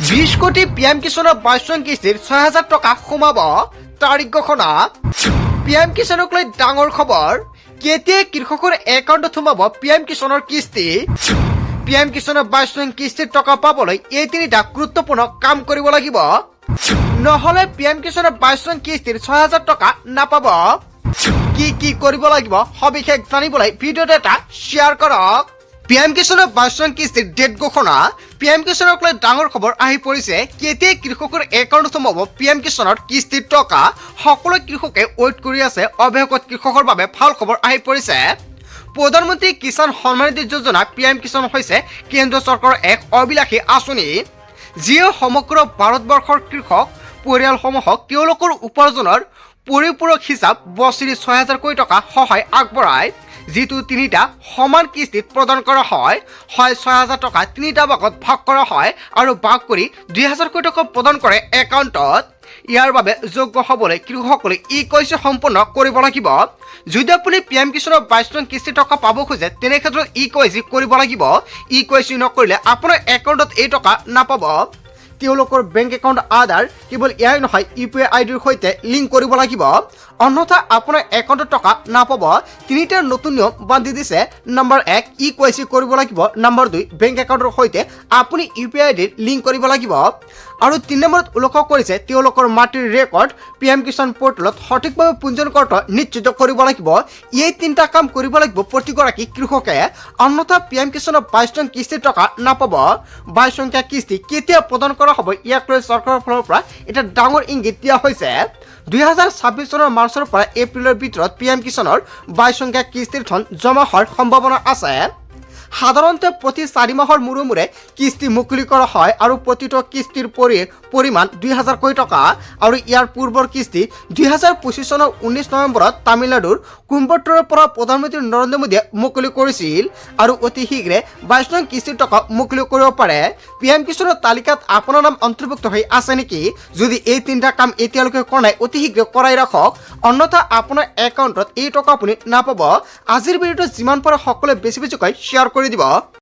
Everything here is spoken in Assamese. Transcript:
20 কোটি পিএম কিষাণৰ 22 নং কিস্তিৰ 6000 টকা সোমাব তাৰিখ ঘোষণা। পিএম কিষাণক লৈ ডাঙৰ খবৰ, কেতিয়া কৃষকৰ একাউণ্টত সোমাব পিএম কিষাণৰ কিস্তি। পিএম কিষাণৰ 22 নং কিস্তিৰ টকা পাবলৈ এই তিনিটা গুৰুত্বপূৰ্ণ কাম কৰিব লাগিব, নহলে পিএম কিষাণৰ 22 নং কিস্তিৰ 6000 টকা নাপাব। কি কৰিব লাগিব সবিশেষ জানিবলৈ ভিডিঅ'টো এটা শ্বেয়াৰ কৰক। পিএম কিষাণৰ 22 নং কিস্তিৰ ডেট ঘোষণা। পিএম কিষাণক লৈ ডাঙৰ খবৰ আহি পৰিছে, কেতিয়া কৃষকৰ একাউণ্টত সোমাব পিএম কিষাণৰ কিস্তিৰ টকা। সকলো কৃষকে ৱেইট কৰি আছে। অৱশেষত কৃষকৰ বাবে ভাল খবৰ আহি পৰিছে। প্ৰধানমন্ত্ৰী কিষাণ সন্মান নিধি যোজনা পিএম কিষাণ হৈছে কেন্দ্ৰীয় চৰকাৰৰ এক অভিলাষী আঁচনি, যিয়ে সমগ্ৰ ভাৰতবৰ্ষৰ কৃষক পৰিয়ালসমূহক তেওঁলোকৰ উপাৰ্জনৰ পৰিপূৰক হিচাপ বছৰি 6000 কোটি টকা সহায় আগবঢ়ায়, যিটো তিনিটা সমান কিস্তিত প্ৰদান কৰা হয়। 6000 টকা তিনিটা ভাগত ভাগ কৰা হয় আৰু ভাগ কৰি 2000 কোটি টকা প্ৰদান কৰে একাউণ্টত। ইয়াৰ বাবে যোগ্য হ'বলৈ কৃষকসকলে ইকেৱাইচি সম্পূৰ্ণ কৰিব লাগিব। যদি আপুনি পিএম কিষাণৰ 22 নং কিস্তিৰ টকা পাব খোজে, তেনে ক্ষেত্ৰত ইকেৱাইচি কৰিব লাগিব। ইকেৱাইচি নকৰিলে আপোনাৰ একাউণ্টত এই টকা নাপাব। তেওঁলোকৰ বেংক একাউণ্ট আধাৰ কেৱল এয়াই নহয়, UPI আইডিৰ সৈতে লিংক কৰিব লাগিব, অন্যথা আপোনাৰ একাউণ্টত টকা নাপাব। তিনিটা নতুন নিয়ম বান্ধি দিছে। নম্বৰ 1, ইকেৱাইচি কৰিব লাগিব। নম্বৰ 2, বেংক একাউণ্টৰ সৈতে আপুনি UPI আইডিৰ লিংক কৰিব লাগিব। আৰু 3 নম্বৰত উল্লেখ কৰিছে, তেওঁলোকৰ মাটিৰ ৰেকৰ্ড পিএম কিষাণ পৰ্টেলত সঠিকভাৱে পঞ্জীয়ন কৰাটো নিশ্চিত কৰিব লাগিব। এই তিনিটা কাম কৰিব লাগিব প্ৰতিগৰাকী কৃষকে, অন্যথা পিএম কিষাণৰ 22 নং কিস্তিৰ টকা নাপাব। 22 সংখ্যা কিস্তি কেতিয়া প্ৰদান কৰা হ'ব, ইয়াক লৈ চৰকাৰৰ ফালৰ পৰা এটা ডাঙৰ ইংগিত দিয়া হৈছে। 2026 চনৰ মাৰ্চৰ পৰা এপ্ৰিলৰ ভিতৰত পিএম কিষাণৰ 22 সংখ্যা কিস্তিৰ ধন জমা হোৱাৰ সম্ভাৱনা আছে। সাধাৰণতে প্ৰতি 4 মাহৰ মূৰে মূৰে কিস্তি মুকলি কৰা হয় আৰু প্ৰতিটো কিস্তিৰ পৰিমাণ 2000 কোটি টকা। আৰু ইয়াৰ পূৰ্বৰ কিস্তি 2025 চনৰ 19 নৱেম্বৰত তামিলনাডুৰ কোইম্বাটুৰৰ পৰা প্ৰধানমন্ত্ৰী নৰেন্দ্ৰ মোদীয়ে মুকলি কৰিছিল আৰু অতি শীঘ্ৰে 22 নং কিস্তিৰ টকা মুকলি কৰিব পাৰে। পিএম কিষাণৰ তালিকাত আপোনাৰ নাম অন্তৰ্ভুক্ত হৈ আছে নেকি? যদি এই তিনিটা কাম এতিয়ালৈকে কৰা নাই, অতি শীঘ্ৰে কৰাই ৰাখক, অন্যথা আপোনাৰ একাউণ্টত এই টকা আপুনি নাপাব। আজিৰ ভিডিঅ'টো যিমান পাৰে সকলোৱে বেছি বেছিকৈ শ্বেয়াৰ কৰি দিব।